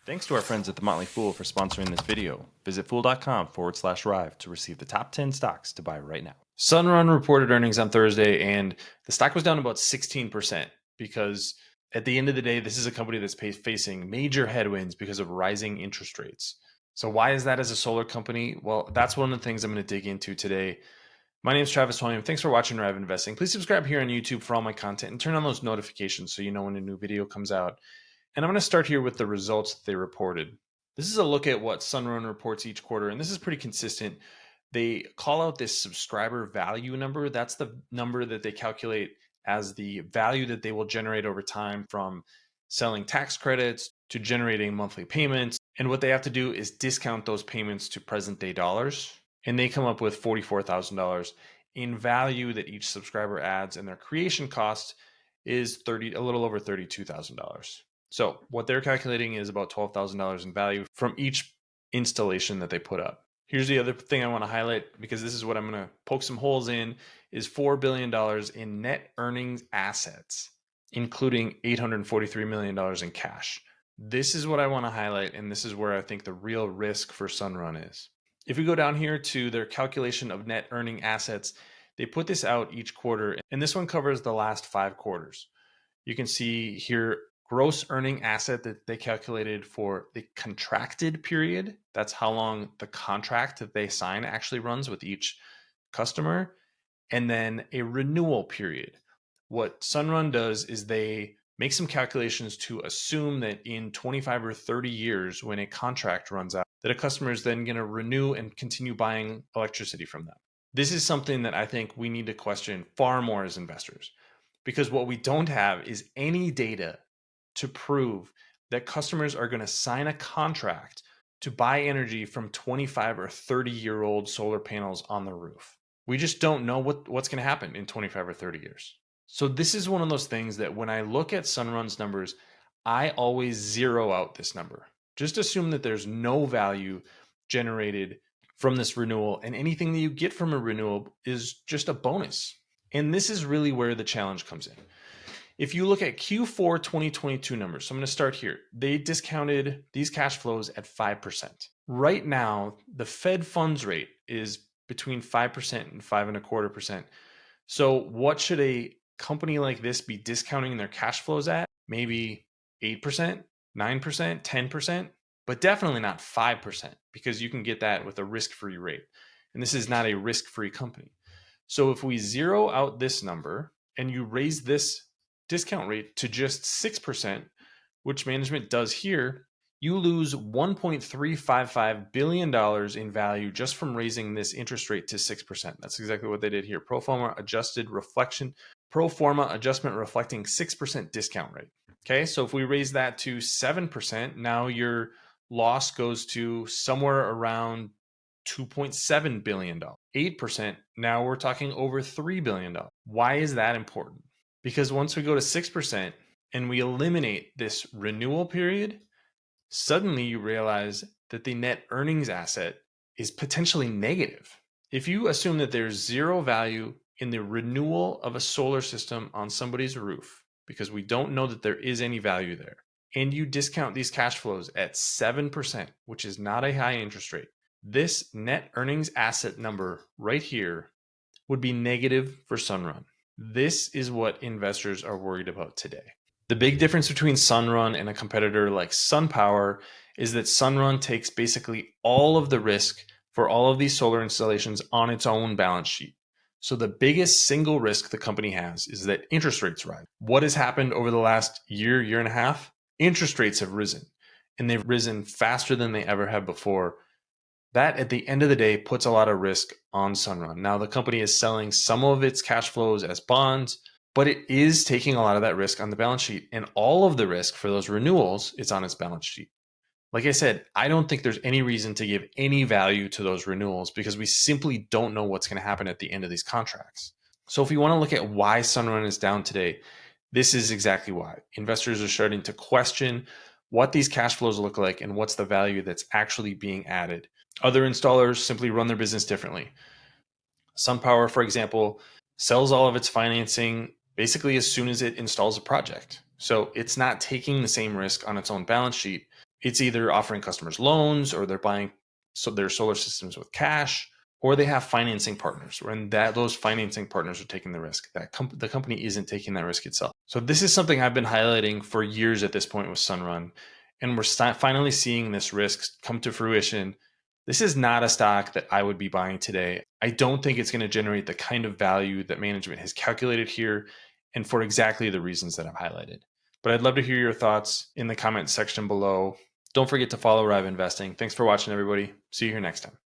Thanks to our friends at The Motley Fool for sponsoring this video. Visit fool.com/Rive to receive the top 10 stocks to buy right now. Sunrun reported earnings on Thursday, and the stock was down about 16% because at the end of the day, this is a company that's facing major headwinds because of rising interest rates. So why is that as a solar company? Well, that's one of the things I'm going to dig into today. My name is Travis William. Thanks for watching Rive Investing. Please subscribe here on YouTube for all my content and turn on those notifications so you know when a new video comes out. And I'm going to start here with the results that they reported. This is a look at what Sunrun reports each quarter, and this is pretty consistent. They call out this subscriber value number. That's the number that they calculate as the value that they will generate over time from selling tax credits to generating monthly payments. And what they have to do is discount those payments to present day dollars. And they come up with $44,000 in value that each subscriber adds, and their creation cost is a little over $32,000. So what they're calculating is about $12,000 in value from each installation that they put up. Here's the other thing I want to highlight, because this is what I'm going to poke some holes in, is $4 billion in net earnings assets, including $843 million in cash. This is what I want to highlight, and this is where I think the real risk for Sunrun is. If we go down here to their calculation of net earning assets, they put this out each quarter, and this one covers the last 5 quarters. You can see here gross earning asset that they calculated for the contracted period. That's how long the contract that they sign actually runs with each customer. And then a renewal period. What Sunrun does is they make some calculations to assume that in 25 or 30 years, when a contract runs out, that a customer is then going to renew and continue buying electricity from them. This is something that I think we need to question far more as investors, because what we don't have is any data to prove that customers are going to sign a contract to buy energy from 25 or 30-year-old solar panels on the roof. We just don't know what's going to happen in 25 or 30 years. So this is one of those things that when I look at Sunrun's numbers, I always zero out this number. Just assume that there's no value generated from this renewal, and anything that you get from a renewal is just a bonus. And this is really where the challenge comes in. If you look at Q4 2022 numbers, so I'm going to start here. They discounted these cash flows at 5%. Right now, the Fed funds rate is between 5% and 5.25%. So what should a company like this be discounting their cash flows at? Maybe 8%, 9%, 10%, but definitely not 5%, because you can get that with a risk-free rate. And this is not a risk-free company. So if we zero out this number and you raise this discount rate to just 6%, which management does here, you lose $1.355 billion in value just from raising this interest rate to 6%. That's exactly what they did here. Pro forma adjustment reflecting 6% discount rate. Okay, so if we raise that to 7%, now your loss goes to somewhere around $2.7 billion. 8%, now we're talking over $3 billion. Why is that important? Because once we go to 6% and we eliminate this renewal period, suddenly you realize that the net earnings asset is potentially negative. If you assume that there's zero value in the renewal of a solar system on somebody's roof, because we don't know that there is any value there, and you discount these cash flows at 7%, which is not a high interest rate, this net earnings asset number right here would be negative for Sunrun. This is what investors are worried about today. The big difference between Sunrun and a competitor like SunPower is that Sunrun takes basically all of the risk for all of these solar installations on its own balance sheet. So the biggest single risk the company has is that interest rates rise. What has happened over the last year and a half? Interest rates have risen, and they've risen faster than they ever have before. That, at the end of the day, puts a lot of risk on Sunrun. Now, the company is selling some of its cash flows as bonds, but it is taking a lot of that risk on the balance sheet. And all of the risk for those renewals is on its balance sheet. Like I said, I don't think there's any reason to give any value to those renewals, because we simply don't know what's going to happen at the end of these contracts. So if you want to look at why Sunrun is down today, this is exactly why. Investors are starting to question what these cash flows look like and what's the value that's actually being added. Other installers simply run their business differently. SunPower, for example, sells all of its financing basically as soon as it installs a project. So it's not taking the same risk on its own balance sheet. It's either offering customers loans, or they're buying their solar systems with cash, or they have financing partners, and those financing partners are taking the risk. The company isn't taking that risk itself. So this is something I've been highlighting for years at this point with Sunrun, and we're finally seeing this risk come to fruition. This is not a stock that I would be buying today. I don't think it's going to generate the kind of value that management has calculated here, and for exactly the reasons that I've highlighted. But I'd love to hear your thoughts in the comment section below. Don't forget to follow Rive Investing. Thanks for watching, everybody. See you here next time.